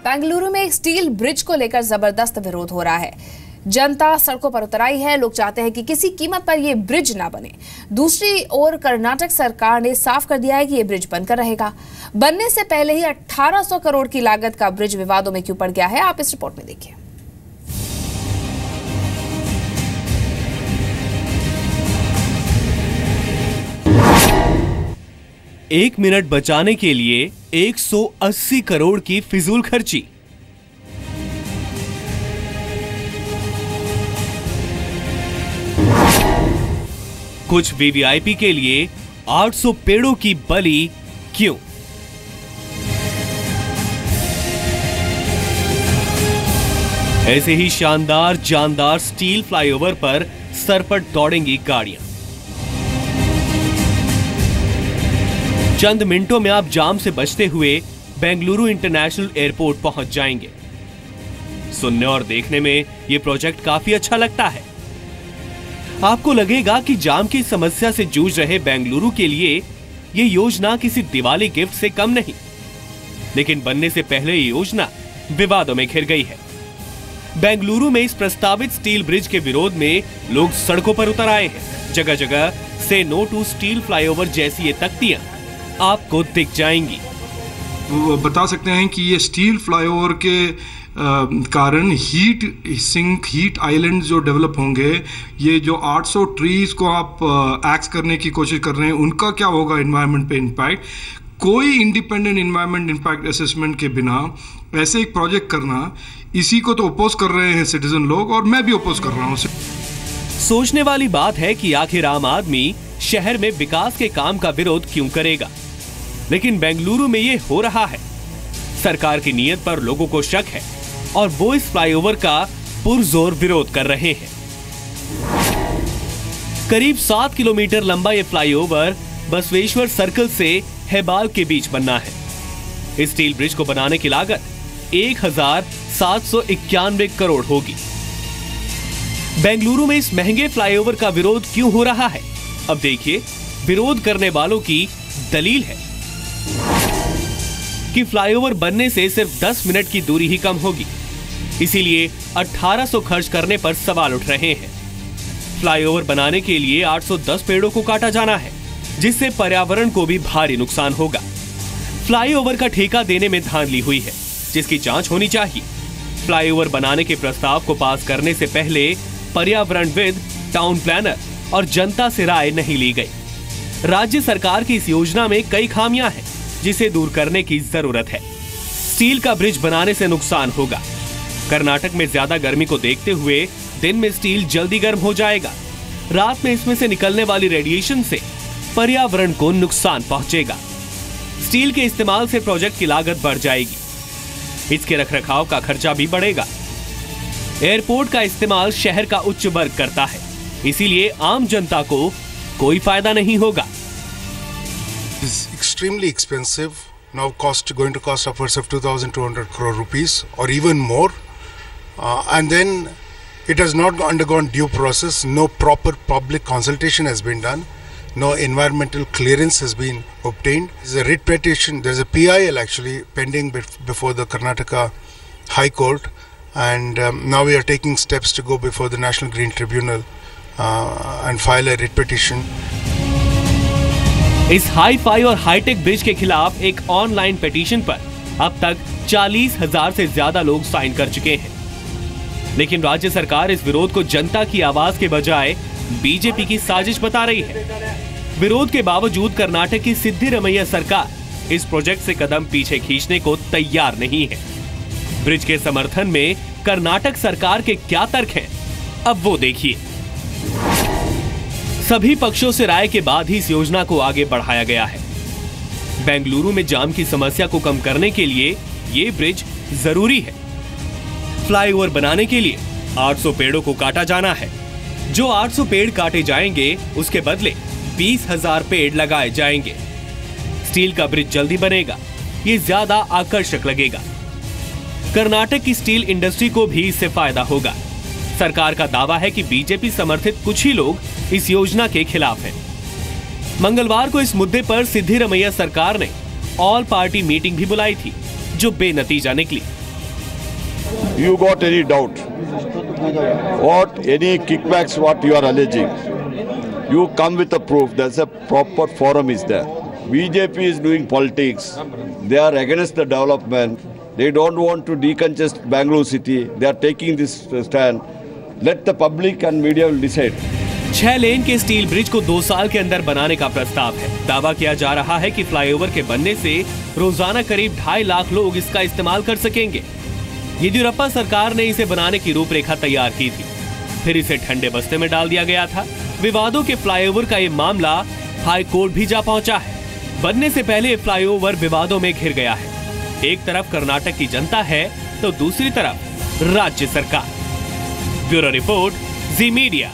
बेंगलुरु में एक steel bridge को लेकर जबरदस्त विरोध हो रहा है। जनता सड़कों पर उतर आई है। लोग चाहते हैं कि किसी कीमत पर यह ब्रिज ना बने। दूसरी ओर कर्नाटक सरकार ने साफ कर दिया है कि यह ब्रिज बनकर रहेगा। बनने से पहले ही 1800 करोड़ की लागत का ब्रिज विवादों में क्यों पड़ गया है, आप इस रिपोर्ट में देखिए। एक मिनट बचाने के लिए 180 करोड़ की फिजूल खर्ची। कुछ वीवीआईपी के लिए 800 पेड़ों की बलि क्यों? ऐसे ही शानदार जानदार स्टील फ्लाईओवर पर सरपट दौड़ेंगी गाड़ियां। चंद मिनटों में आप जाम से बचते हुए बेंगलुरु इंटरनेशनल एयरपोर्ट पहुंच जाएंगे। सुनने और देखने में यह प्रोजेक्ट काफी अच्छा लगता है। आपको लगेगा कि जाम की समस्या से जूझ रहे बेंगलुरु के लिए यह योजना किसी दिवाली गिफ्ट से कम नहीं। लेकिन बनने से पहले यह योजना विवादों में घिर गई है। बेंगलुरु में इस प्रस्तावित स्टील ब्रिज के विरोध में लोग सड़कों पर उतर आए हैं। जगह जगह से नो टू स्टील फ्लाईओवर जैसी ये तख्तियां आपको दिख जाएंगी। वो बता सकते हैं कि ये स्टील फ्लाईओवर के कारण हीट सिंक, हीट आइलैंड जो डेवलप होंगे, ये जो 800 ट्रीज को आप एक्स करने की कोशिश कर रहे हैं, उनका क्या होगा एनवायरनमेंट पे इम्पैक्ट? कोई इंडिपेंडेंट एनवायरनमेंट इम्पैक्ट असेसमेंट के बिना ऐसे एक प्रोजेक्ट करना, इसी को तो अपोज कर रहे हैं सिटीजन लोग, और मैं भी अपोज कर रहा हूँ। सोचने वाली बात है कि आखिर आम आदमी शहर में विकास के काम का विरोध क्यों करेगा, लेकिन बेंगलुरु में ये हो रहा है। सरकार की नीयत पर लोगों को शक है और वो इस फ्लाईओवर का पुरजोर विरोध कर रहे हैं। करीब 7 किलोमीटर लंबा ये फ्लाईओवर बसवेश्वर सर्कल से हेबाल के बीच बनना है। इस स्टील ब्रिज को बनाने की लागत 1791 करोड़ होगी। बेंगलुरु में इस महंगे फ्लाईओवर का विरोध क्यों हो रहा है, अब देखिए। विरोध करने वालों की दलील है कि फ्लाईओवर बनने से सिर्फ 10 मिनट की दूरी ही कम होगी, इसीलिए 1800 खर्च करने पर सवाल उठ रहे हैं। फ्लाईओवर बनाने के लिए 810 पेड़ों को काटा जाना है, जिससे पर्यावरण को भी भारी नुकसान होगा। फ्लाईओवर का ठेका देने में धांधली हुई है, जिसकी जांच होनी चाहिए। फ्लाईओवर बनाने के प्रस्ताव को पास करने से पहले पर्यावरणविद, टाउन प्लानर और जनता से राय नहीं ली गई। राज्य सरकार की इस योजना में कई खामियां हैं, जिसे दूर करने की जरूरत है। स्टील का ब्रिज बनाने से नुकसान होगा। कर्नाटक में ज्यादा गर्मी को देखते हुए दिन में स्टील जल्दी गर्म हो जाएगा। रात में इसमें से निकलने वाली रेडिएशन से पर्यावरण को नुकसान पहुंचेगा। स्टील के इस्तेमाल से प्रोजेक्ट की लागत बढ़ जाएगी। इसके रखरखाव का खर्चा भी बढ़ेगा। एयरपोर्ट का इस्तेमाल शहर का उच्च वर्ग करता है, इसीलिए आम जनता को कोई फायदा नहीं होगा। It's extremely expensive. Now going to cost upwards of 2,200 crore rupees or even more. And then it has not undergone due process. No proper public consultation has been done. No environmental clearance has been obtained. There's a writ petition. There's a PIL actually pending before the Karnataka High Court. And now we are taking steps to go before the National Green Tribunal and file a writ petition. इस hi fi और hi tech bridge के खिलाफ एक online petition पर अब तक 40,000 से ज्यादा लोग साइन कर चुके हैं। लेकिन राज्य सरकार इस विरोध को जनता की आवाज के बजाय बीजेपी की साजिश बता रही है। विरोध के बावजूद कर्नाटक की सिद्धिरमैया सरकार इस प्रोजेक्ट से कदम पीछे खींचने को तैयार नहीं है। ब्रिज के समर्थन में कर्नाटक सरकार के क्या तर्क हैं, अब वो देखिए। सभी पक्षों से राय के बाद ही इस योजना को आगे बढ़ाया गया है। बेंगलुरु में जाम की समस्या को कम करने के लिए ये ब्रिज जरूरी है। फ्लाईओवर बनाने के लिए 800 पेड़ों को काटा जाना है। जो 800 पेड़ काटे जाएंगे, उसके बदले 20,000 पेड़ लगाए जाएंगे। स्टील का ब्रिज जल्दी बनेगा, ये ज्यादा आकर्षक लगेगा। कर्नाटक की स्टील इंडस्ट्री को भी इससे फायदा होगा। सरकार का दावा है कि बीजेपी समर्थित कुछ ही लोग इस योजना के खिलाफ हैं। मंगलवार को इस मुद्दे पर सिद्धिरमैया सरकार ने ऑल पार्टी मीटिंग भी बुलाई थी, जो बेनतीजा निकली। you got any doubt, what any kickbacks what you are alleging, you come with a proof. There's a proper forum is there. BJP is doing politics. They are against the development. They don't want to decongest Bangalore city. They are taking this stand. Let the public and media will decide. 6 लेन के steel bridge को 2 साल के अंदर बनाने का प्रस्ताव है। दावा किया जा रहा है कि फ्लाईओवर के बनने से रोजाना करीब 2.5 लाख लोग इसका इस्तेमाल कर सकेंगे। येदियुरप्पा सरकार ने इसे बनाने की रूपरेखा तैयार की थी, फिर इसे ठंडे बस्ते में डाल दिया गया था। विवादों के फ्लाईओवर का ये मामला हाई कोर्ट भी जा पहुंचा है। बनने से पहले ये फ्लाईओवर विवादों में घिर गया है। एक तरफ कर्नाटक की जनता है तो दूसरी तरफ राज्य सरकार। ब्यूरो रिपोर्ट, जी मीडिया।